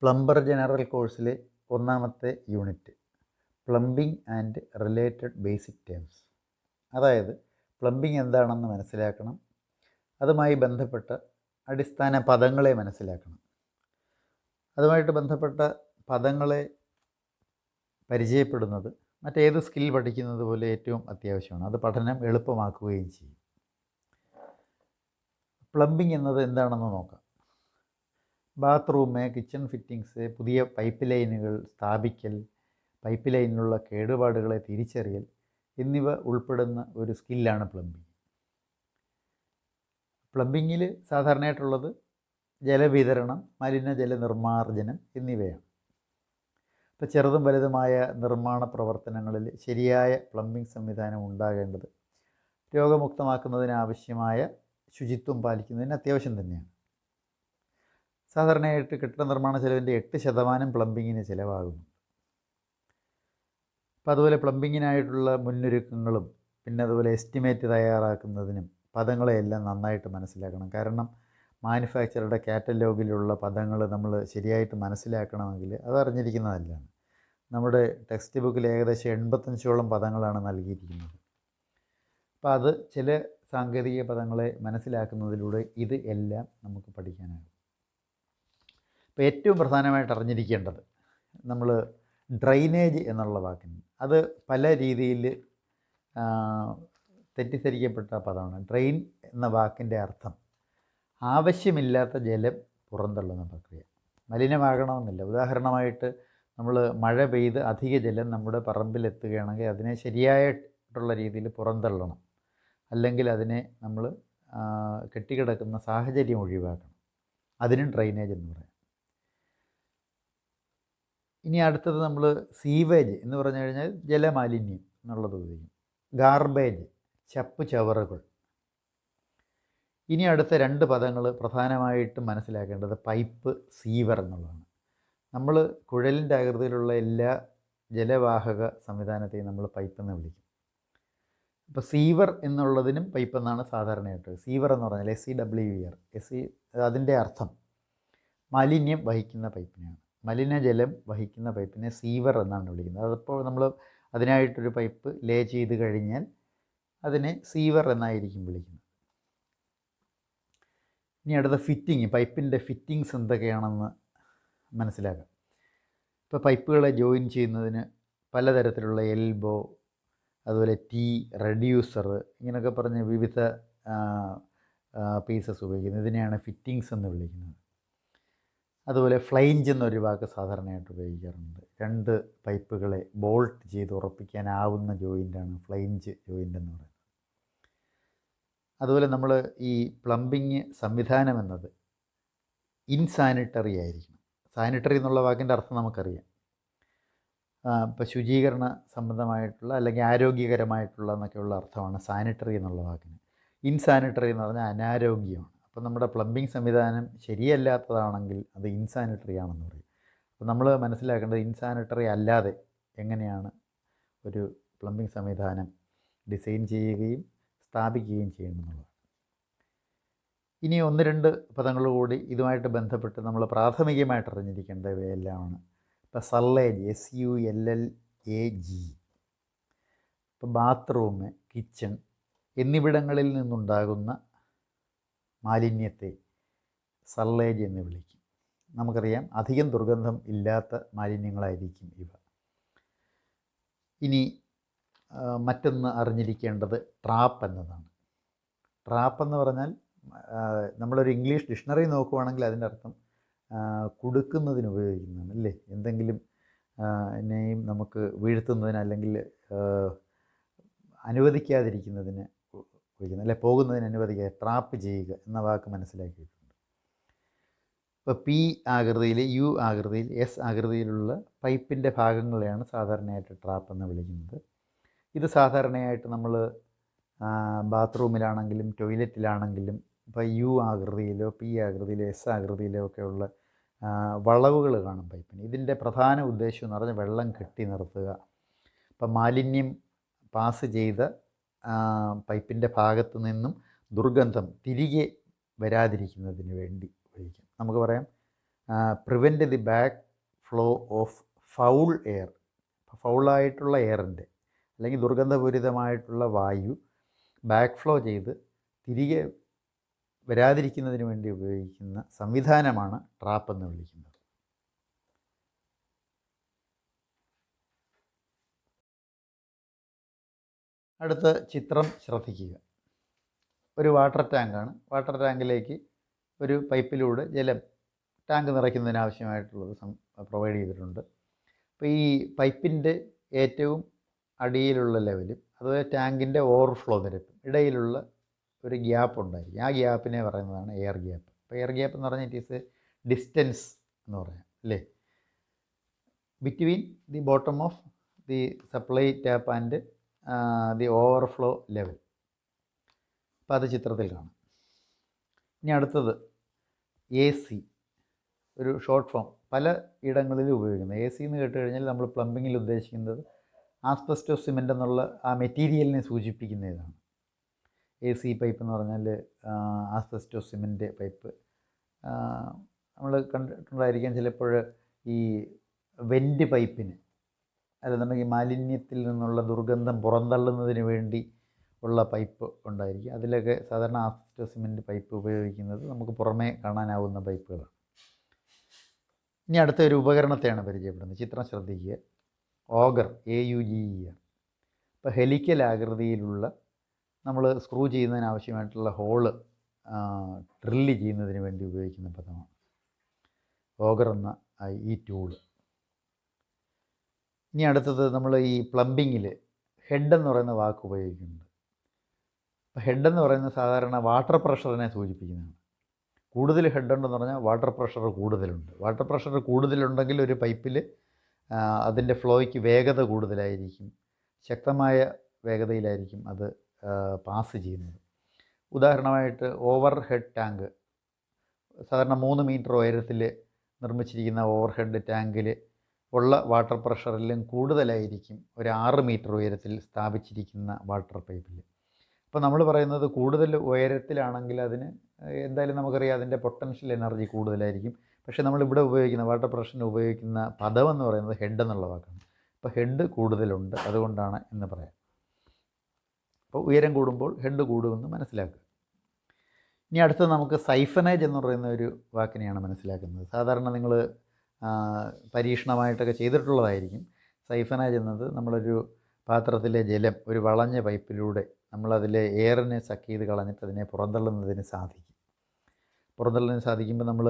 Plumber general കോഴ്സിലെ ഒന്നാമത്തെ unit plumbing and related basic terms. അതായത് പ്ലംബിംഗ് എന്താണെന്ന് മനസ്സിലാക്കണം, അതുമായി ബന്ധപ്പെട്ട അടിസ്ഥാന പദങ്ങളെ മനസ്സിലാക്കണം. അതുമായിട്ട് ബന്ധപ്പെട്ട പദങ്ങളെ പരിചയപ്പെടുന്നത് മറ്റേത് സ്കിൽ പഠിക്കുന്നത് പോലെ ഏറ്റവും അത്യാവശ്യമാണ്. അത് പഠനം എളുപ്പമാക്കുകയും ചെയ്യും. പ്ലംബിംഗ് എന്നത് എന്താണെന്ന് നോക്കാം. ബാത്റൂം, കിച്ചൺ ഫിറ്റിങ്സ്, പുതിയ പൈപ്പ് ലൈനുകൾ സ്ഥാപിക്കൽ, പൈപ്പ് ലൈനിലുള്ള കേടുപാടുകളെ തിരിച്ചറിയൽ എന്നിവ ഉൾപ്പെടുന്ന ഒരു സ്കില്ലാണ് പ്ലംബിംഗ്. പ്ലംബിങ്ങിൽ സാധാരണയായിട്ടുള്ളത് ജലവിതരണം, മലിനജല നിർമ്മാർജ്ജനം എന്നിവയാണ്. ഇപ്പോൾ ചെറുതും വലുതുമായ നിർമ്മാണ പ്രവർത്തനങ്ങളിൽ ശരിയായ പ്ലംബിംഗ് സംവിധാനം ഉണ്ടാകേണ്ടത് രോഗമുക്തമാക്കുന്നതിനാവശ്യമായ ശുചിത്വം പാലിക്കുന്നതിന് അത്യാവശ്യം തന്നെയാണ്. സാധാരണയായിട്ട് കെട്ടിട നിർമ്മാണ ചെലവിൻ്റെ 8% പ്ലംബിങ്ങിന് ചിലവാകുന്നു. അപ്പോൾ അതുപോലെ പ്ലംബിങ്ങിനായിട്ടുള്ള മുന്നൊരുക്കങ്ങളും പിന്നെ അതുപോലെ എസ്റ്റിമേറ്റ് തയ്യാറാക്കുന്നതിനും പദങ്ങളെയെല്ലാം നന്നായിട്ട് മനസ്സിലാക്കണം. കാരണം മാനുഫാക്ചറുടെ കാറ്റലോഗിലുള്ള പദങ്ങൾ നമ്മൾ ശരിയായിട്ട് മനസ്സിലാക്കണമെങ്കിൽ അത് അറിഞ്ഞിരിക്കുന്നതല്ല. നമ്മുടെ ടെക്സ്റ്റ് ബുക്കിൽ ഏകദേശം 85ഓളം പദങ്ങളാണ് നൽകിയിരിക്കുന്നത്. അപ്പോൾ അത് ചില സാങ്കേതിക പദങ്ങളെ മനസ്സിലാക്കുന്നതിലൂടെ ഇത് എല്ലാം നമുക്ക് പഠിക്കാനാകും. ഇപ്പോൾ ഏറ്റവും പ്രധാനമായിട്ട് അറിഞ്ഞിരിക്കേണ്ടത് നമ്മൾ ഡ്രൈനേജ് എന്നുള്ള വാക്കിന്, അത് പല രീതിയിൽ തെറ്റിദ്ധരിക്കപ്പെട്ട പദമാണ്. ഡ്രെയിൻ എന്ന വാക്കിൻ്റെ അർത്ഥം ആവശ്യമില്ലാത്ത ജലം പുറന്തള്ളുന്ന പ്രക്രിയ. മലിനമാകണമെന്നില്ല. ഉദാഹരണമായിട്ട് നമ്മൾ മഴ പെയ്ത് അധിക ജലം നമ്മുടെ പറമ്പിലെത്തുകയാണെങ്കിൽ അതിനെ ശരിയായിട്ടുള്ള രീതിയിൽ പുറന്തള്ളണം, അല്ലെങ്കിൽ അതിനെ നമ്മൾ കെട്ടിക്കിടക്കുന്ന സാഹചര്യം ഒഴിവാക്കണം. അതിനും ഡ്രൈനേജ് എന്ന് പറയാം. ഇനി അടുത്തത് നമ്മൾ സീവേജ് എന്ന് പറഞ്ഞു കഴിഞ്ഞാൽ ജലമാലിന്യം എന്നുള്ളത് ഉപയോഗിക്കും. ഗാർബേജ്, ചപ്പ് ചവറുകൾ. ഇനി അടുത്ത 2 പദങ്ങൾ പ്രധാനമായിട്ടും മനസ്സിലാക്കേണ്ടത് പൈപ്പ്, സീവർ എന്നുള്ളതാണ്. നമ്മൾ കുഴലിൻ്റെ ആകൃതിയിലുള്ള എല്ലാ ജലവാഹക സംവിധാനത്തെയും നമ്മൾ പൈപ്പ് എന്ന് വിളിക്കും. ഇപ്പോൾ സീവർ എന്നുള്ളതിനും പൈപ്പ് എന്നാണ് സാധാരണയായിട്ട്. സീവർ എന്ന് പറഞ്ഞാൽ SEWER, അതിൻ്റെ അർത്ഥം മാലിന്യം വഹിക്കുന്ന പൈപ്പിനെയാണ്. മലിനജലം വഹിക്കുന്ന പൈപ്പിനെ സീവർ എന്നാണ് വിളിക്കുന്നത്. അതിപ്പോൾ നമ്മൾ അതിനായിട്ടൊരു പൈപ്പ് ലേ ചെയ്ത് കഴിഞ്ഞാൽ അതിനെ സീവർ എന്നായിരിക്കും വിളിക്കുന്നത്. ഇനി അടുത്ത ഫിറ്റിങ്, പൈപ്പിൻ്റെ ഫിറ്റിങ്സ് എന്തൊക്കെയാണെന്ന് മനസ്സിലാക്കാം. ഇപ്പോൾ പൈപ്പുകളെ ജോയിൻ ചെയ്യുന്നതിന് പലതരത്തിലുള്ള എൽബോ, അതുപോലെ ടീ, റെഡ്യൂസർ, ഇങ്ങനെയൊക്കെ പറഞ്ഞ് വിവിധ പീസസ് ഉപയോഗിക്കുന്നത്. ഇതിനെയാണ് ഫിറ്റിങ്സ് എന്ന് വിളിക്കുന്നത്. അതുപോലെ ഫ്ലൈഞ്ച് എന്നൊരു വാക്ക് സാധാരണയായിട്ട് ഉപയോഗിക്കാറുണ്ട്. 2 പൈപ്പുകളെ ബോൾട്ട് ചെയ്ത് ഉറപ്പിക്കാനാവുന്ന ജോയിൻ്റാണ് ഫ്ലൈഞ്ച് ജോയിൻ്റ് എന്ന് പറയുന്നത്. അതുപോലെ നമ്മൾ ഈ പ്ലംബിങ് സംവിധാനം എന്നത് ഇൻസാനിറ്ററി ആയിരിക്കണം. സാനിറ്ററി എന്നുള്ള വാക്കിൻ്റെ അർത്ഥം നമുക്കറിയാം. ഇപ്പോൾ ശുചീകരണ സംബന്ധമായിട്ടുള്ള അല്ലെങ്കിൽ ആരോഗ്യകരമായിട്ടുള്ള എന്നൊക്കെയുള്ള അർത്ഥമാണ് സാനിറ്ററി എന്നുള്ള വാക്കിന്. ഇൻസാനിറ്ററി എന്ന് പറഞ്ഞാൽ അനാരോഗ്യമാണ്. അപ്പോൾ നമ്മുടെ പ്ലംബിംഗ് സംവിധാനം ശരിയല്ലാത്തതാണെങ്കിൽ അത് ഇൻസാനിറ്ററി ആണെന്ന് പറയും. അപ്പോൾ നമ്മൾ മനസ്സിലാക്കേണ്ടത് ഇൻസാനിറ്ററി അല്ലാതെ എങ്ങനെയാണ് ഒരു പ്ലംബിംഗ് സംവിധാനം ഡിസൈൻ ചെയ്യുകയും സ്ഥാപിക്കുകയും ചെയ്യുമെന്നുള്ളത്. ഇനി 1-2 പദങ്ങൾ കൂടി ഇതുമായിട്ട് ബന്ധപ്പെട്ട് നമ്മൾ പ്രാഥമികമായിട്ട് അറിഞ്ഞിരിക്കേണ്ടവയെല്ലാമാണ്. ഇപ്പോൾ സള്ളേജ്, SULLAG. ഇപ്പോൾ ബാത്റൂം, കിച്ചൺ എന്നിവിടങ്ങളിൽ നിന്നുണ്ടാകുന്ന മാലിന്യത്തെ സള്ളേജ് എന്ന് വിളിക്കും. നമുക്കറിയാം അധികം ദുർഗന്ധം ഇല്ലാത്ത മാലിന്യങ്ങളായിരിക്കും ഇവ. ഇനി മറ്റൊന്ന് അറിഞ്ഞിരിക്കേണ്ടത് ട്രാപ്പ് എന്നതാണ്. ട്രാപ്പ് എന്ന് പറഞ്ഞാൽ നമ്മളൊരു ഇംഗ്ലീഷ് ഡിക്ഷണറി നോക്കുകയാണെങ്കിൽ അതിൻ്റെ അർത്ഥം കുടുക്കുന്നതിന് ഉപയോഗിക്കുന്നതാണ്, അല്ലേ? എന്തെങ്കിലും എന്നെയും നമുക്ക് വീഴ്ത്തുന്നതിന് അല്ലെങ്കിൽ അനുവദിക്കാതിരിക്കുന്നതിന് ഉപയോഗിക്കുന്നത്, അല്ലെ പോകുന്നതിന് അനുവദിക്കുക, ട്രാപ്പ് ചെയ്യുക എന്ന വാക്ക് മനസ്സിലാക്കിയിട്ടുണ്ട്. ഇപ്പോൾ P ആകൃതിയിൽ, U ആകൃതിയിൽ, S ആകൃതിയിലുള്ള പൈപ്പിൻ്റെ ഭാഗങ്ങളെയാണ് സാധാരണയായിട്ട് ട്രാപ്പ് എന്ന് വിളിക്കുന്നത്. ഇത് സാധാരണയായിട്ട് നമ്മൾ ബാത്റൂമിലാണെങ്കിലും ടോയ്ലറ്റിലാണെങ്കിലും ഇപ്പോൾ U ആകൃതിയിലോ P ആകൃതിയിലോ S ആകൃതിയിലോ ഒക്കെയുള്ള വളവുകൾ കാണും പൈപ്പിന്. ഇതിൻ്റെ പ്രധാന ഉദ്ദേശം എന്ന് പറഞ്ഞാൽ വെള്ളം കെട്ടി നിർത്തുക. ഇപ്പം മാലിന്യം പാസ് ചെയ്ത പൈപ്പിൻ്റെ ഭാഗത്തു നിന്നും ദുർഗന്ധം തിരികെ വരാതിരിക്കുന്നതിന് വേണ്ടി ഉപയോഗിക്കാം. നമുക്ക് പറയാം prevent the back flow of foul air. ഫൗളായിട്ടുള്ള എയറിൻ്റെ അല്ലെങ്കിൽ ദുർഗന്ധപൂരിതമായിട്ടുള്ള വായു ബാക്ക് ഫ്ലോ ചെയ്ത് തിരികെ വരാതിരിക്കുന്നതിന് വേണ്ടി ഉപയോഗിക്കുന്ന സംവിധാനമാണ് ട്രാപ്പ് എന്ന് വിളിക്കുന്നത്. അടുത്ത ചിത്രം ശ്രദ്ധിക്കുക. ഒരു വാട്ടർ ടാങ്കാണ്. വാട്ടർ ടാങ്കിലേക്ക് ഒരു പൈപ്പിലൂടെ ജലം ടാങ്ക് നിറയ്ക്കുന്നതിന് ആവശ്യമായിട്ടുള്ളത് പ്രൊവൈഡ് ചെയ്തിട്ടുണ്ട്. അപ്പോൾ ഈ പൈപ്പിൻ്റെ ഏറ്റവും അടിയിലുള്ള ലെവലും അതുപോലെ ടാങ്കിൻ്റെ ഓവർഫ്ലോ നിരപ്പും ഇടയിലുള്ള ഒരു ഗ്യാപ്പ് ഉണ്ടായിരിക്കും. ആ ഗ്യാപ്പിനെ പറയുന്നതാണ് എയർ ഗ്യാപ്പ്. അപ്പോൾ എയർ ഗ്യാപ്പ് എന്ന് പറഞ്ഞാൽ ഇറ്റ് ഈസ് ഡിസ്റ്റൻസ് എന്ന് പറയാം അല്ലേ, between the bottom of the supply tap and the overflow level. അപ്പോൾ അത് ചിത്രത്തിൽ കാണാം. ഇനി അടുത്തത് AC, ഒരു ഷോർട്ട് ഫോം പല ഇടങ്ങളിലും ഉപയോഗിക്കുന്നത്. AC എന്ന് കേട്ട് കഴിഞ്ഞാൽ നമ്മൾ പ്ലംബിങ്ങിൽ ഉദ്ദേശിക്കുന്നത് ആസ്ബസ്റ്റോസ് സിമെൻ്റ് എന്നുള്ള ആ മെറ്റീരിയലിനെ സൂചിപ്പിക്കുന്ന ഇതാണ്. AC പൈപ്പ് എന്ന് പറഞ്ഞാൽ ആസ്ബസ്റ്റോസ് സിമെൻ്റ് പൈപ്പ്. നമ്മൾ കണ്ടിട്ടുണ്ടായിരിക്കാം ചിലപ്പോൾ ഈ വെൻ്റ് പൈപ്പിന്, അല്ലെന്നുണ്ടെങ്കിൽ മാലിന്യത്തിൽ നിന്നുള്ള ദുർഗന്ധം പുറന്തള്ളുന്നതിന് വേണ്ടി ഉള്ള പൈപ്പ് ഉണ്ടായിരിക്കും. അതിലൊക്കെ സാധാരണ ആസ്ബസ്റ്റോസ് സിമെൻ്റ് പൈപ്പ് ഉപയോഗിക്കുന്നത് നമുക്ക് പുറമേ കാണാനാവുന്ന പൈപ്പുകളാണ്. ഇനി അടുത്ത ഒരു ഉപകരണത്തെയാണ് പരിചയപ്പെടുന്നത്. ചിത്രം ശ്രദ്ധിക്കുക. Auger, AUGER. ഇപ്പോൾ ഹെലിക്കൽ ആകൃതിയിലുള്ള നമ്മൾ സ്ക്രൂ ചെയ്യുന്നതിന് ആവശ്യമായിട്ടുള്ള ഹോള് ഡ്രില്ല് ചെയ്യുന്നതിന് വേണ്ടി ഉപയോഗിക്കുന്ന പദമാണ് ഓഗർ എന്ന ഈ ടൂള്. ഇനി അടുത്തത് നമ്മൾ ഈ പ്ലംബിങ്ങിൽ ഹെഡ് എന്ന് പറയുന്ന വാക്ക് ഉപയോഗിക്കുന്നുണ്ട്. അപ്പോൾ ഹെഡ് എന്ന് പറയുന്നത് സാധാരണ വാട്ടർ പ്രഷറിനെ സൂചിപ്പിക്കുന്നതാണ്. കൂടുതൽ ഹെഡ് ഉണ്ടെന്ന് പറഞ്ഞാൽ വാട്ടർ പ്രഷർ കൂടുതലുണ്ട്. വാട്ടർ പ്രഷർ കൂടുതലുണ്ടെങ്കിൽ ഒരു പൈപ്പിൽ അതിൻ്റെ ഫ്ലോയ്ക്ക് വേഗത കൂടുതലായിരിക്കും, ശക്തമായ വേഗതയിലായിരിക്കും അത് പാസ് ചെയ്യുന്നത്. ഉദാഹരണമായിട്ട് ഓവർ ഹെഡ് ടാങ്ക്, സാധാരണ 3 മീറ്റർ ഉയരത്തിൽ നിർമ്മിച്ചിരിക്കുന്ന ഓവർ ഹെഡ് ടാങ്കിൽ ഉള്ള വാട്ടർ പ്രഷറിലും കൂടുതലായിരിക്കും ഒരു 6 മീറ്റർ ഉയരത്തിൽ സ്ഥാപിച്ചിരിക്കുന്ന വാട്ടർ പൈപ്പിൽ. അപ്പോൾ നമ്മൾ പറയുന്നത് കൂടുതൽ ഉയരത്തിലാണെങ്കിൽ അതിന് എന്തായാലും നമുക്കറിയാം അതിൻ്റെ പൊട്ടൻഷ്യൽ എനർജി കൂടുതലായിരിക്കും. പക്ഷേ നമ്മളിവിടെ ഉപയോഗിക്കുന്ന വാട്ടർ പ്രഷറിന് ഉപയോഗിക്കുന്ന പദം എന്ന് പറയുന്നത് ഹെഡ് എന്നുള്ള വാക്കാണ്. അപ്പോൾ ഹെഡ് കൂടുതലുണ്ട്, അതുകൊണ്ടാണ് എന്ന് പറയാം. അപ്പോൾ ഉയരം കൂടുമ്പോൾ ഹെഡ് കൂടുമെന്ന് മനസ്സിലാക്കുക. ഇനി അടുത്തത് നമുക്ക് സൈഫനേജ് എന്ന് പറയുന്ന ഒരു വാക്കിനെയാണ് മനസ്സിലാക്കുന്നത്. സാധാരണ നിങ്ങൾ പരീക്ഷണമായിട്ടൊക്കെ ചെയ്തിട്ടുള്ളതായിരിക്കും. സൈഫനേജ് എന്നത് നമ്മളൊരു പാത്രത്തിലെ ജലം ഒരു വളഞ്ഞ പൈപ്പിലൂടെ നമ്മളതിലെ എയറിനെ സക്ക് ചെയ്ത് കളഞ്ഞിട്ട് അതിനെ പുറന്തള്ളുന്നതിന് സാധിക്കും. പുറന്തള്ളുന്നതിന് സാധിക്കുമ്പോൾ നമ്മൾ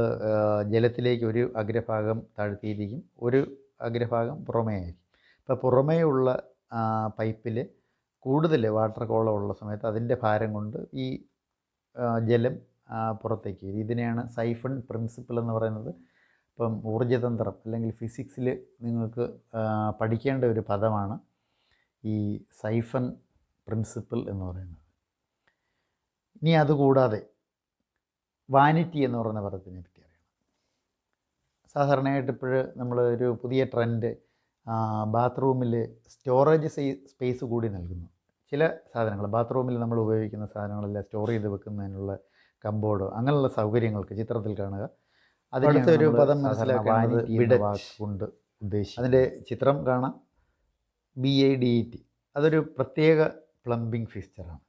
ജലത്തിലേക്ക് ഒരു അഗ്രഭാഗം താഴ്ത്തിയിരിക്കും, ഒരു അഗ്രഭാഗം പുറമേ ആയിരിക്കും. അപ്പോൾ പുറമേയുള്ള പൈപ്പിൽ കൂടുതൽ വാട്ടർ കോളം ഉള്ള സമയത്ത് അതിൻ്റെ ഭാരം കൊണ്ട് ഈ ജലം പുറത്തേക്ക് വരും. ഇതിനെയാണ് സൈഫൺ പ്രിൻസിപ്പിൾ എന്ന് പറയുന്നത്. ഇപ്പം ഊർജ്ജതന്ത്രം അല്ലെങ്കിൽ ഫിസിക്സിൽ നിങ്ങൾക്ക് പഠിക്കേണ്ട ഒരു പദമാണ് ഈ സൈഫൺ പ്രിൻസിപ്പിൾ എന്ന് പറയുന്നത്. ഇനി അതുകൂടാതെ വാനിറ്റി എന്ന് പറയുന്ന പദത്തിനെ പറ്റി അറിയണം. സാധാരണയായിട്ട് ഇപ്പോൾ നമ്മൾ ഒരു പുതിയ ട്രെൻഡ് ബാത്റൂമിൽ സ്റ്റോറേജ് സ്പേസ് കൂടി നൽകുന്നു. ചില സാധനങ്ങൾ ബാത്റൂമിൽ നമ്മൾ ഉപയോഗിക്കുന്ന സാധനങ്ങളെല്ലാം സ്റ്റോർ ചെയ്ത് വെക്കുന്നതിനുള്ള കമ്പോർഡ്, അങ്ങനെയുള്ള സൗകര്യങ്ങൾക്ക് ചിത്രത്തിൽ കാണുക. അതിനടുത്ത ഒരു പദം മനസ്സിലാക്കുന്നത് കൊണ്ട് ഉദ്ദേശിച്ചു. അതിൻ്റെ ചിത്രം കാണാം, BIDET. അതൊരു പ്രത്യേക പ്ലംബിംഗ് ഫിക്സ്ചറാണ്.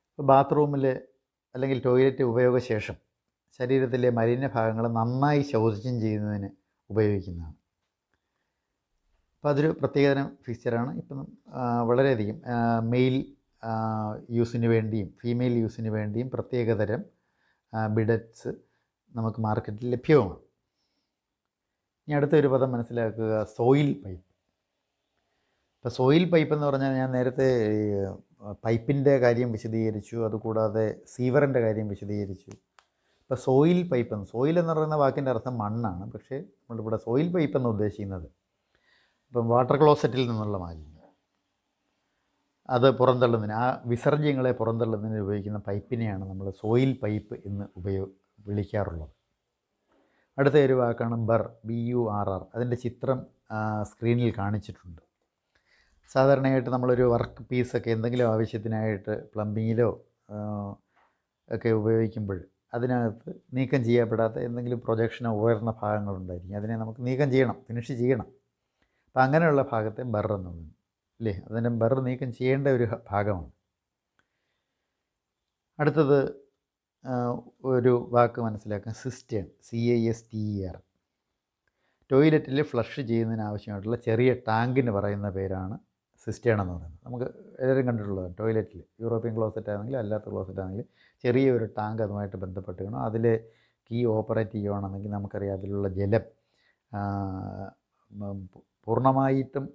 ഇപ്പോൾ ബാത്റൂമിൽ അല്ലെങ്കിൽ ടോയ്ലറ്റ് ഉപയോഗശേഷം ശരീരത്തിലെ മലിനഭാഗങ്ങൾ നന്നായി ശോഷിച്ചും ചെയ്യുന്നതിന് ഉപയോഗിക്കുന്നതാണ്. അപ്പോൾ അതൊരു പ്രത്യേകതരം ഫീച്ചറാണ്. ഇപ്പം വളരെയധികം മെയിൽ യൂസിന് വേണ്ടിയും ഫീമെയിൽ യൂസിന് വേണ്ടിയും പ്രത്യേകതരം ബിഡറ്റ്സ് നമുക്ക് മാർക്കറ്റിൽ ലഭ്യവുമാണ്. ഇനി അടുത്തൊരു പദം മനസ്സിലാക്കുക, സോയിൽ പൈപ്പ്. ഇപ്പോൾ സോയിൽ പൈപ്പ് എന്ന് പറഞ്ഞാൽ ഞാൻ നേരത്തെ പൈപ്പിൻ്റെ കാര്യം വിശദീകരിച്ചു, അതുകൂടാതെ സീവറിൻ്റെ കാര്യം വിശദീകരിച്ചു. ഇപ്പോൾ സോയിൽ പൈപ്പ് സോയിൽ എന്ന് പറയുന്ന വാക്കിൻ്റെ അർത്ഥം മണ്ണാണ്. പക്ഷേ നമ്മളിവിടെ സോയിൽ പൈപ്പ് എന്ന് ഉദ്ദേശിക്കുന്നത് ഇപ്പം വാട്ടർ ക്ലോസറ്റിൽ നിന്നുള്ള മാലിന്യം അത് പുറന്തള്ളുന്നതിന്, ആ വിസർജ്യങ്ങളെ പുറന്തള്ളുന്നതിന് ഉപയോഗിക്കുന്ന പൈപ്പിനെയാണ് നമ്മൾ സോയിൽ പൈപ്പ് എന്ന് വിളിക്കാറുള്ളത്. അടുത്ത ഒരു വാക്കാണ് BURR. അതിൻ്റെ ചിത്രം സ്ക്രീനിൽ കാണിച്ചിട്ടുണ്ട്. സാധാരണയായിട്ട് നമ്മളൊരു വർക്ക് പീസൊക്കെ എന്തെങ്കിലും ആവശ്യത്തിനായിട്ട് പ്ലംബിങ്ങിലോ ഒക്കെ ഉപയോഗിക്കുമ്പോൾ അതിനകത്ത് നീക്കം ചെയ്യപ്പെടാത്ത എന്തെങ്കിലും പ്രൊജക്ഷനോ ഉയർന്ന ഭാഗങ്ങളുണ്ടായിരിക്കും. അതിനെ നമുക്ക് നീക്കം ചെയ്യണം, ഫിനിഷ് ചെയ്യണം. അപ്പം അങ്ങനെയുള്ള ഭാഗത്തെ ബർ എന്ന് പറയുന്നു അല്ലേ. അതിൻ്റെ ബർ നീക്കം ചെയ്യേണ്ട ഒരു ഭാഗമാണ്. അടുത്തത് ഒരു വാക്ക് മനസ്സിലാക്കാൻ, സിസ്റ്റേൺ, CISTER. ടോയ്ലറ്റിൽ ഫ്ലഷ് ചെയ്യുന്നതിന് ആവശ്യമായിട്ടുള്ള ചെറിയ ടാങ്കിന് പറയുന്ന പേരാണ് സിസ്റ്റേൺ എന്ന് പറയുന്നത്. നമുക്ക് എല്ലാവരും കണ്ടിട്ടുള്ളതാണ്. ടോയ്ലറ്റിൽ യൂറോപ്യൻ ക്ലോസറ്റ് ആണെങ്കിലും അല്ലാത്ത ക്ലോസറ്റ് ആണെങ്കിലും ചെറിയൊരു ടാങ്ക് അതുമായിട്ട് ബന്ധപ്പെട്ട് വേണം. അതിൽ കീ ഓപ്പറേറ്റ് ചെയ്യുകയാണെന്നെങ്കിൽ നമുക്കറിയാം അതിലുള്ള ജലം പൂർണ്ണമായിട്ടും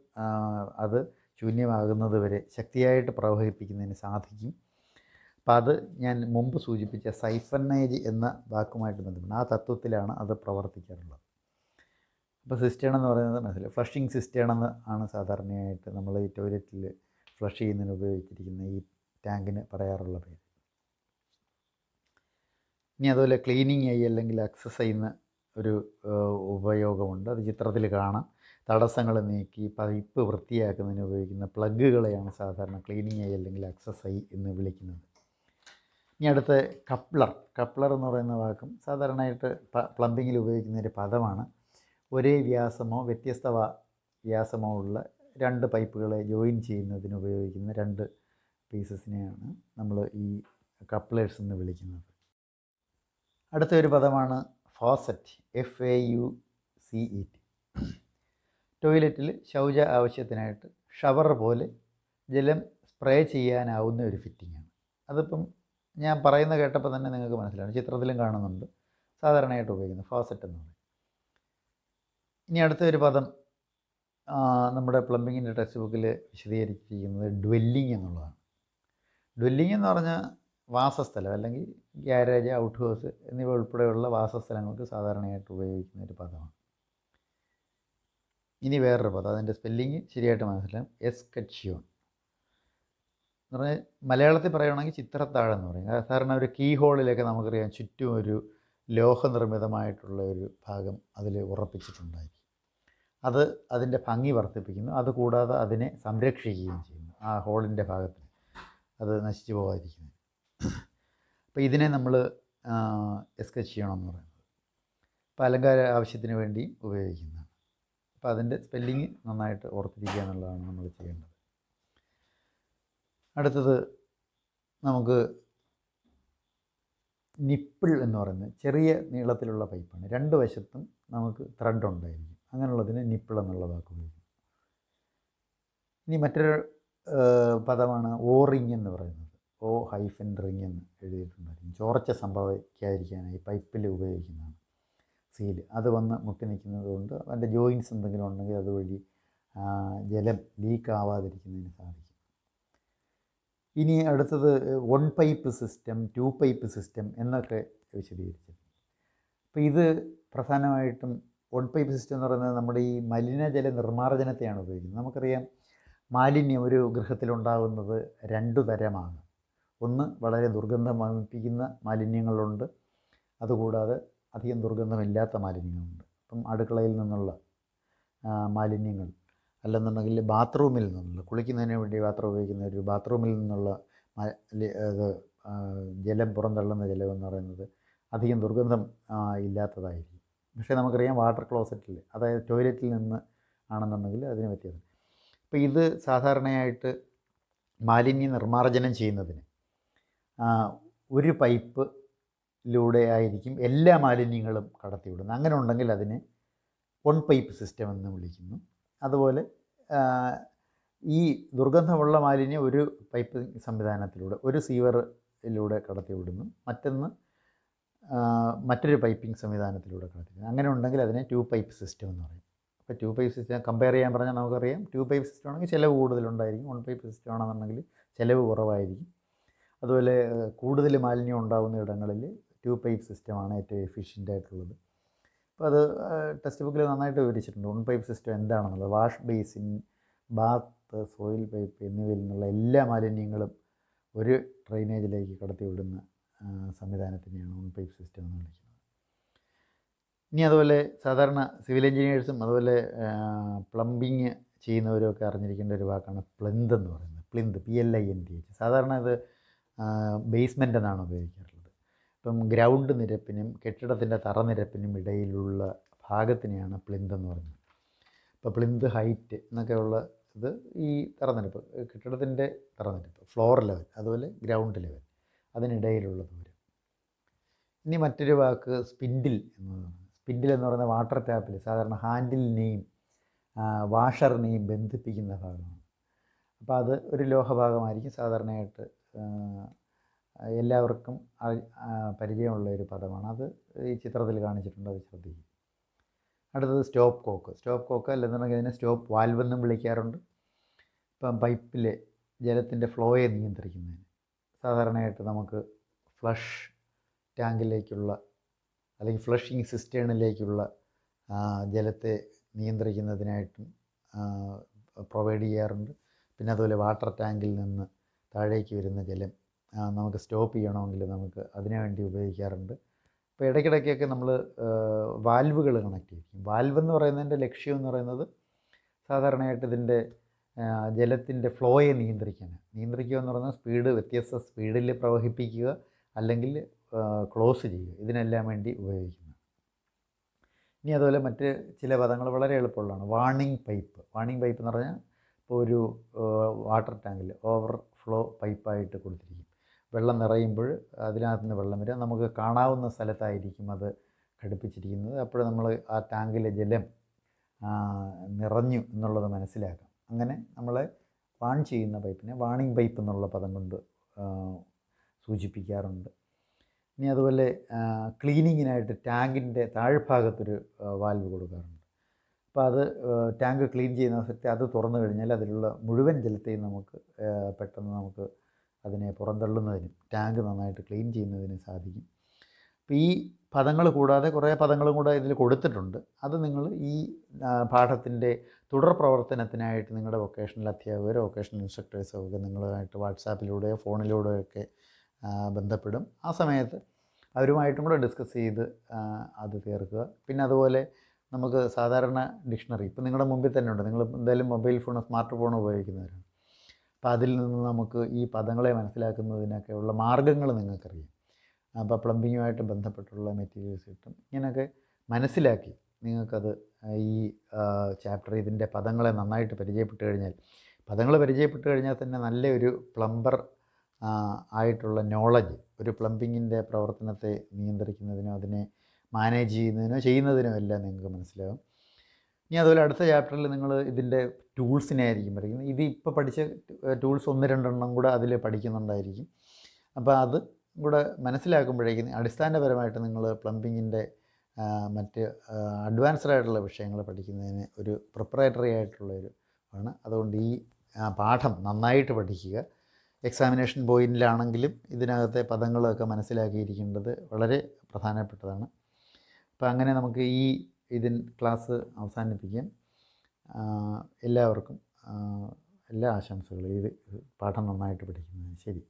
അത് ശൂന്യമാകുന്നത് വരെ ശക്തിയായിട്ട് പ്രവഹിപ്പിക്കുന്നതിന് സാധിക്കും. അപ്പം അത് ഞാൻ മുമ്പ് സൂചിപ്പിച്ച സൈഫനേജ് എന്ന വാക്കുമായിട്ട് ബന്ധപ്പെട്ട് ആ തത്വത്തിലാണ് അത് പ്രവർത്തിക്കാറുള്ളത്. അപ്പോൾ സിസ്റ്റേൺ എന്ന് പറയുന്നത് മനസ്സിലായി. ഫ്ലഷിംഗ് സിസ്റ്റേൺ എന്ന് ആണ് സാധാരണയായിട്ട് നമ്മൾ ഈ ടോയ്ലറ്റിൽ ഫ്ലഷ് ചെയ്യുന്നതിന് ഉപയോഗിച്ചിരിക്കുന്ന ഈ ടാങ്കിന് പറയാറുള്ള പേര്. ഇനി അതുപോലെ ക്ലീനിങ് ഐ അല്ലെങ്കിൽ അക്സസ് ചെയ്യുന്ന ഒരു ഉപയോഗമുണ്ട്. അത് ചിത്രത്തിൽ കാണാം. തടസ്സങ്ങൾ നീക്കി പൈപ്പ് വൃത്തിയാക്കുന്നതിന് ഉപയോഗിക്കുന്ന പ്ലഗുകളെയാണ് സാധാരണ ക്ലീനിങ് ഐ അല്ലെങ്കിൽ അക്സസ് ഐ എന്ന് വിളിക്കുന്നത്. ഇനി അടുത്ത കപ്ലർ എന്ന് പറയുന്ന വാക്കും സാധാരണയായിട്ട് പ്ലംബിങ്ങിൽ ഉപയോഗിക്കുന്ന ഒരു പദമാണ്. ഒരേ വ്യാസമോ വ്യത്യസ്ത വ്യാസമോ ഉള്ള രണ്ട് പൈപ്പുകളെ ജോയിൻ ചെയ്യുന്നതിന് ഉപയോഗിക്കുന്ന രണ്ട് പീസസിനെയാണ് നമ്മൾ ഈ കപ്ലേഴ്സ് എന്ന് വിളിക്കുന്നത്. അടുത്ത ഒരു പദമാണ് ഫോസറ്റ്, FAUCET. ടോയ്ലറ്റിൽ ശൗച ആവശ്യത്തിനായിട്ട് ഷവർ പോലെ ജലം സ്പ്രേ ചെയ്യാനാവുന്ന ഒരു ഫിറ്റിങ്ങാണ്. അതിപ്പം ഞാൻ പറയുന്ന കേട്ടപ്പോൾ തന്നെ നിങ്ങൾക്ക് മനസ്സിലാവും, ചിത്രത്തിലും കാണുന്നുണ്ട്. സാധാരണയായിട്ട് ഉപയോഗിക്കുന്നത് ഫോസറ്റ് എന്ന് പറയും. ഇനി അടുത്ത ഒരു പദം നമ്മുടെ പ്ലംബിങ്ങിൻ്റെ ടെക്സ്റ്റ് ബുക്കിൽ വിശദീകരിച്ചിരിക്കുന്നത് ഡ്വെല്ലിംഗ് എന്നുള്ളതാണ്. ഡ്വെല്ലിംഗ് എന്ന് പറഞ്ഞാൽ വാസസ്ഥലം അല്ലെങ്കിൽ ഗ്യാരേജ്, ഔട്ട് ഹൗസ് എന്നിവ ഉൾപ്പെടെയുള്ള വാസസ്ഥലങ്ങൾക്ക് സാധാരണയായിട്ട് ഉപയോഗിക്കുന്ന ഒരു പദമാണ്. ഇനി വേറൊരു പദം, അതിൻ്റെ സ്പെല്ലിങ് ശരിയായിട്ട് മനസ്സിലാവും, എസ്കറ്റ്ഷ്യോൺ എന്ന് പറഞ്ഞാൽ മലയാളത്തിൽ പറയുകയാണെങ്കിൽ ചിത്രത്താഴെന്ന് പറയും. സാധാരണ ഒരു കീ ഹോളിലൊക്കെ നമുക്കറിയാം ചുറ്റും ഒരു ലോഹനിർമ്മിതമായിട്ടുള്ള ഒരു ഭാഗം അതിൽ ഉറപ്പിച്ചിട്ടുണ്ടായിരിക്കും. അത് അതിൻ്റെ ഭംഗി വർദ്ധിപ്പിക്കുന്നു. അതുകൂടാതെ അതിനെ സംരക്ഷിക്കുകയും ചെയ്യുന്നു, ആ ഹോളിൻ്റെ ഭാഗത്തിന് അത് നശിച്ചു പോകാതിരിക്കുന്നു. അപ്പോൾ ഇതിനെ നമ്മൾ എസ്കറ്റ്ഷ്യോൺ എന്ന് പറയുന്നത്. അപ്പോൾ അലങ്കാര ആവശ്യത്തിന് വേണ്ടി ഉപയോഗിക്കുന്നതാണ്. അപ്പോൾ അതിൻ്റെ സ്പെല്ലിങ് നന്നായിട്ട് ഓർത്തിരിക്കുക എന്നുള്ളതാണ് നമ്മൾ ചെയ്യേണ്ടത്. അടുത്തത് നമുക്ക് നിപ്പിൾ എന്ന് പറയുന്നത് ചെറിയ നീളത്തിലുള്ള പൈപ്പാണ്. രണ്ട് വശത്തും നമുക്ക് ത്രെഡ് ഉണ്ടായിരിക്കും. അങ്ങനെയുള്ളതിന് നിപ്പിൾ എന്നുള്ള വാക്ക് ഉപയോഗിക്കും. ഇനി മറ്റൊരു പദമാണ് ഓറിങ് എന്ന് പറയുന്നത്. O-റിങ് എന്ന് എഴുതിയിട്ടുണ്ടായിരിക്കും. ചോർച്ച സംഭവിക്കാതിരിക്കാനായി പൈപ്പിൽ ഉപയോഗിക്കുന്നതാണ് സീല്. അത് വന്ന് മുട്ടി നിൽക്കുന്നത് കൊണ്ട് അതിൻ്റെ ജോയിൻസ് എന്തെങ്കിലും ഉണ്ടെങ്കിൽ അതുവഴി ജലം ലീക്ക് ആവാതിരിക്കുന്നതിന് സാധിക്കും. ഇനി അടുത്തത് 1 പൈപ്പ് സിസ്റ്റം, 2 പൈപ്പ് സിസ്റ്റം എന്നൊക്കെ വിശദീകരിച്ചത്. അപ്പോൾ ഇത് പ്രധാനമായിട്ടും 1 പൈപ്പ് സിസ്റ്റം എന്ന് പറയുന്നത് നമ്മുടെ ഈ മലിനജല നിർമ്മാർജ്ജനത്തെയാണ് ഉപയോഗിക്കുന്നത്. നമുക്കറിയാം മാലിന്യം ഒരു ഗൃഹത്തിലുണ്ടാകുന്നത് 2 തരമാണ്. ഒന്ന് വളരെ ദുർഗന്ധം വമിപ്പിക്കുന്ന മാലിന്യങ്ങളുണ്ട്, അതുകൂടാതെ അധികം ദുർഗന്ധമില്ലാത്ത മാലിന്യങ്ങളുണ്ട്. അപ്പം അടുക്കളയിൽ നിന്നുള്ള മാലിന്യങ്ങൾ, അല്ലെന്നുണ്ടെങ്കിൽ ബാത്റൂമിൽ നിന്നുള്ള, കുളിക്കുന്നതിന് വേണ്ടി ബാത്റൂം ഉപയോഗിക്കുന്ന ഒരു ബാത്റൂമിൽ നിന്നുള്ള അത് ജലം പുറന്തള്ളുന്ന ജലം എന്ന് പറയുന്നത് അധികം ദുർഗന്ധം ഇല്ലാത്തതായിരിക്കും. പക്ഷേ നമുക്കറിയാം വാട്ടർ ക്ലോസറ്റിൽ, അതായത് ടോയ്ലറ്റിൽ നിന്ന് ആണെന്നുണ്ടെങ്കിൽ അതിന് വ്യത്യാസം. അപ്പോൾ ഇത് സാധാരണയായിട്ട് മാലിന്യ നിർമ്മാർജ്ജനം ചെയ്യുന്നതിന് ഒരു പൈപ്പിലൂടെ ആയിരിക്കും എല്ലാ മാലിന്യങ്ങളും കടത്തിവിടുന്നത്. അങ്ങനെ ഉണ്ടെങ്കിൽ അതിനെ 1 പൈപ്പ് സിസ്റ്റം എന്ന് വിളിക്കുന്നു. അതുപോലെ ഈ ദുർഗന്ധമുള്ള മാലിന്യം ഒരു പൈപ്പ് സംവിധാനത്തിലൂടെ, ഒരു സീവറിലൂടെ കടത്തിവിടുന്നു, മറ്റൊരു പൈപ്പിംഗ് സംവിധാനത്തിലൂടെ കടത്തിവിടുന്നു. അങ്ങനെ ഉണ്ടെങ്കിൽ അതിനെ 2 പൈപ്പ് സിസ്റ്റം എന്ന് പറയും. അപ്പോൾ 2 പൈപ്പ് സിസ്റ്റം കമ്പയർ ചെയ്യാൻ പറഞ്ഞാൽ നമുക്കറിയാം 2 പൈപ്പ് സിസ്റ്റം ആണെങ്കിൽ ചിലവ് കൂടുതലുണ്ടായിരിക്കും, 1 പൈപ്പ് സിസ്റ്റം ആണെന്നുണ്ടെങ്കിൽ ചിലവ് കുറവായിരിക്കും. അതുപോലെ കൂടുതൽ മാലിന്യം ഉണ്ടാകുന്ന ഇടങ്ങളിൽ 2 പൈപ്പ് സിസ്റ്റമാണ് ഏറ്റവും എഫിഷ്യൻ്റ് ആയിട്ടുള്ളത്. അപ്പോൾ അത് ടെക്സ്റ്റ് ബുക്കിൽ നന്നായിട്ട് വിവരിച്ചിട്ടുണ്ട് 1 പൈപ്പ് സിസ്റ്റം എന്താണെന്നുള്ളത്. Wash basin, bath, soil pipe എന്നിവയിൽ നിന്നുള്ള എല്ലാ മാലിന്യങ്ങളും ഒരു ഡ്രെയിനേജിലേക്ക് കടത്തിവിടുന്ന സംവിധാനത്തിനെയാണ് 1 പൈപ്പ് സിസ്റ്റം എന്ന് വിളിക്കുന്നത്. ഇനി അതുപോലെ സാധാരണ സിവിൽ എഞ്ചിനീയേഴ്സും അതുപോലെ പ്ലംബിങ് ചെയ്യുന്നവരൊക്കെ അറിഞ്ഞിരിക്കേണ്ട ഒരു വാക്കാണ് പ്ലിന്ത് എന്ന് പറയുന്നത്. Plinth, PLINTH. സാധാരണ ഇത് ബേസ്മെൻ്റ് എന്നാണ് ഉപയോഗിക്കാറുള്ളത്. ഇപ്പം ഗ്രൗണ്ട് നിരപ്പിനും കെട്ടിടത്തിൻ്റെ തറനിരപ്പിനും ഇടയിലുള്ള ഭാഗത്തിനെയാണ് പ്ലിന്ത് എന്ന് പറയുന്നത്. ഇപ്പോൾ പ്ലിന്ത് ഹൈറ്റ് എന്നൊക്കെയുള്ള ഇത് ഈ തറനിരപ്പ്, കെട്ടിടത്തിൻ്റെ തറനിരപ്പ്, ഫ്ലോർ ലെവൽ, അതുപോലെ ഗ്രൗണ്ട് ലെവൽ, അതിനിടയിലുള്ള ദൂരം. ഇനി മറ്റൊരു വാക്ക് സ്പിൻഡിൽ എന്നതാണ്. സ്പിൻഡിൽ എന്ന് പറയുന്നത് വാട്ടർ ടാപ്പിൽ സാധാരണ ഹാൻഡിലിനെയും വാഷറിനെയും ബന്ധിപ്പിക്കുന്ന ഭാഗമാണ്. അപ്പോൾ അത് ഒരു ലോഹഭാഗമായിരിക്കും. സാധാരണയായിട്ട് എല്ലാവർക്കും പരിചയമുള്ള ഒരു പദമാണ്. അത് ഈ ചിത്രത്തിൽ കാണിച്ചിട്ടുണ്ട്, അത് ശ്രദ്ധിക്കും. അടുത്തത് സ്റ്റോപ്പ് കോക്ക്. സ്റ്റോപ്പ് കോക്ക് അല്ലെന്നുണ്ടെങ്കിൽ അതിനെ സ്റ്റോപ്പ് വാൽവ് എന്നും വിളിക്കാറുണ്ട്. ഇപ്പം പൈപ്പിലെ ജലത്തിൻ്റെ ഫ്ലോയെ നിയന്ത്രിക്കുന്നതിന് സാധാരണയായിട്ട് നമുക്ക് ഫ്ലഷ് ടാങ്കിലേക്കുള്ള അല്ലെങ്കിൽ ഫ്ലഷിങ് സിസ്റ്റേണിലേക്കുള്ള ജലത്തെ നിയന്ത്രിക്കുന്നതിനായിട്ടും പ്രൊവൈഡ് ചെയ്യാറുണ്ട്. പിന്നെ അതുപോലെ വാട്ടർ ടാങ്കിൽ നിന്ന് താഴേക്ക് വരുന്ന ജലം നമുക്ക് സ്റ്റോപ്പ് ചെയ്യണമെങ്കിൽ നമുക്ക് അതിനുവേണ്ടി ഉപയോഗിക്കാറുണ്ട്. അപ്പോൾ ഇടയ്ക്കിടയ്ക്കൊക്കെ നമ്മൾ വാൽവുകൾ കണക്ട് ചെയ്യും. വാൽവ് എന്ന് പറയുന്നതിൻ്റെ ലക്ഷ്യം എന്ന് പറയുന്നത് സാധാരണയായിട്ട് ഇതിൻ്റെ ജലത്തിൻ്റെ ഫ്ലോയെ നിയന്ത്രിക്കുക എന്ന് പറയുന്നത് സ്പീഡ് വ്യത്യസ്ത സ്പീഡിൽ പ്രവഹിപ്പിക്കുക അല്ലെങ്കിൽ ക്ലോസ് ചെയ്യുക, ഇതിനെല്ലാം വേണ്ടി ഉപയോഗിക്കുന്നത്. ഇനി അതുപോലെ മറ്റ് ചില പദങ്ങൾ വളരെ എളുപ്പമുള്ളതാണ്. Warning pipe. വാർണിംഗ് പൈപ്പ് എന്ന് പറഞ്ഞാൽ ഇപ്പോൾ ഒരു വാട്ടർ ടാങ്കിൽ ഓവർ ഫ്ലോ പൈപ്പായിട്ട് കൊടുത്തിരിക്കും. വെള്ളം നിറയുമ്പോൾ അതിനകത്ത് നിന്ന് വെള്ളം വരിക, നമുക്ക് കാണാവുന്ന സ്ഥലത്തായിരിക്കും അത് ഘടിപ്പിച്ചിരിക്കുന്നത്. അപ്പോൾ നമ്മൾ ആ ടാങ്കിലെ ജലം നിറഞ്ഞു എന്നുള്ളത് മനസ്സിലാക്കാം. അങ്ങനെ നമ്മളെ വാൺ ചെയ്യുന്ന പൈപ്പിനെ വാർണിംഗ് പൈപ്പ് എന്നുള്ള പദം കൊണ്ട് സൂചിപ്പിക്കാറുണ്ട്. ഇനി അതുപോലെ ക്ലീനിങ്ങിനായിട്ട് ടാങ്കിൻ്റെ താഴ്ഭാഗത്തൊരു വാൽവ് കൊടുക്കാറുണ്ട്. അപ്പോൾ അത് ടാങ്ക് ക്ലീൻ ചെയ്യുന്ന സമയത്ത് അത് തുറന്നു കഴിഞ്ഞാൽ അതിലുള്ള മുഴുവൻ ജലത്തെയും നമുക്ക് പെട്ടെന്ന് നമുക്ക് അതിനെ പുറന്തള്ളുന്നതിനും ടാങ്ക് നന്നായിട്ട് ക്ലീൻ ചെയ്യുന്നതിനും സാധിക്കും. അപ്പോൾ ഈ പദങ്ങൾ കൂടാതെ കുറേ പദങ്ങളും കൂടെ ഇതിൽ കൊടുത്തിട്ടുണ്ട്. അത് നിങ്ങൾ ഈ പാഠത്തിൻ്റെ തുടർ പ്രവർത്തനത്തിനായിട്ട് നിങ്ങളുടെ വൊക്കേഷണൽ അധ്യാപകരോ വൊക്കേഷണൽ ഇൻസ്ട്രക്ടേഴ്സോ ഒക്കെ നിങ്ങളുമായിട്ട് വാട്സാപ്പിലൂടെയോ ഫോണിലൂടെയോ ഒക്കെ ബന്ധപ്പെടും. ആ സമയത്ത് അവരുമായിട്ടും കൂടെ ഡിസ്കസ് ചെയ്ത് അത് തീർക്കുക. പിന്നെ അതുപോലെ നമുക്ക് സാധാരണ ഡിക്ഷണറി ഇപ്പം നിങ്ങളുടെ മുമ്പിൽ തന്നെ ഉണ്ട്. നിങ്ങൾ എന്തായാലും മൊബൈൽ ഫോൺ സ്മാർട്ട് ഫോൺ ഉപയോഗിക്കുന്നവരാണ്. അപ്പോൾ അതിൽ നിന്ന് നമുക്ക് ഈ പദങ്ങളെ മനസ്സിലാക്കുന്നതിനൊക്കെയുള്ള മാർഗ്ഗങ്ങൾ നിങ്ങൾക്കറിയാം. അപ്പോൾ പ്ലംബിങ്ങുമായിട്ട് ബന്ധപ്പെട്ടുള്ള മെറ്റീരിയൽസ് കിട്ടും. ഇങ്ങനെയൊക്കെ മനസ്സിലാക്കി നിങ്ങൾക്കത് ഈ ചാപ്റ്റർ ഇതിൻ്റെ പദങ്ങളെ നന്നായിട്ട് പരിചയപ്പെട്ട് കഴിഞ്ഞാൽ തന്നെ നല്ലൊരു പ്ലംബർ ആയിട്ടുള്ള നോളജ്, ഒരു പ്ലംബിങ്ങിൻ്റെ പ്രവർത്തനത്തെ നിയന്ത്രിക്കുന്നതിനോ അതിനെ മാനേജ് ചെയ്യുന്നതിനോ എല്ലാം നിങ്ങൾക്ക് മനസ്സിലാകും. ഇനി അതുപോലെ അടുത്ത ചാപ്റ്ററിൽ നിങ്ങൾ ഇതിൻ്റെ ടൂൾസിനെ ആയിരിക്കും പഠിക്കുന്നത്. ഇത് ഇപ്പോൾ പഠിച്ച ടൂൾസ് 1-2 കൂടെ അതിൽ പഠിക്കുന്നുണ്ടായിരിക്കും. അപ്പോൾ അത് കൂടെ മനസ്സിലാക്കുമ്പോഴേക്കും അടിസ്ഥാനപരമായിട്ട് നിങ്ങൾ പ്ലംബിങ്ങിൻ്റെ മറ്റ് അഡ്വാൻസ്ഡ് ആയിട്ടുള്ള വിഷയങ്ങൾ പഠിക്കുന്നതിന് ഒരു പ്രിപ്പറേറ്ററി ആയിട്ടുള്ളൊരു ആണ്. അതുകൊണ്ട് ഈ പാഠം നന്നായിട്ട് പഠിക്കുക. എക്സാമിനേഷൻ പോയിന്റിലാണെങ്കിലും ഇതിനകത്തെ പദങ്ങളൊക്കെ മനസ്സിലാക്കിയിരിക്കേണ്ടത് വളരെ പ്രധാനപ്പെട്ടതാണ്. അപ്പോൾ അങ്ങനെ നമുക്ക് ഇതിൻ ക്ലാസ് അവസാനിപ്പിക്കാം. എല്ലാവർക്കും എല്ലാ ആശംസകളും. ഇത് പാഠം നന്നായിട്ട് പഠിക്കുന്നതിന്. ശരി.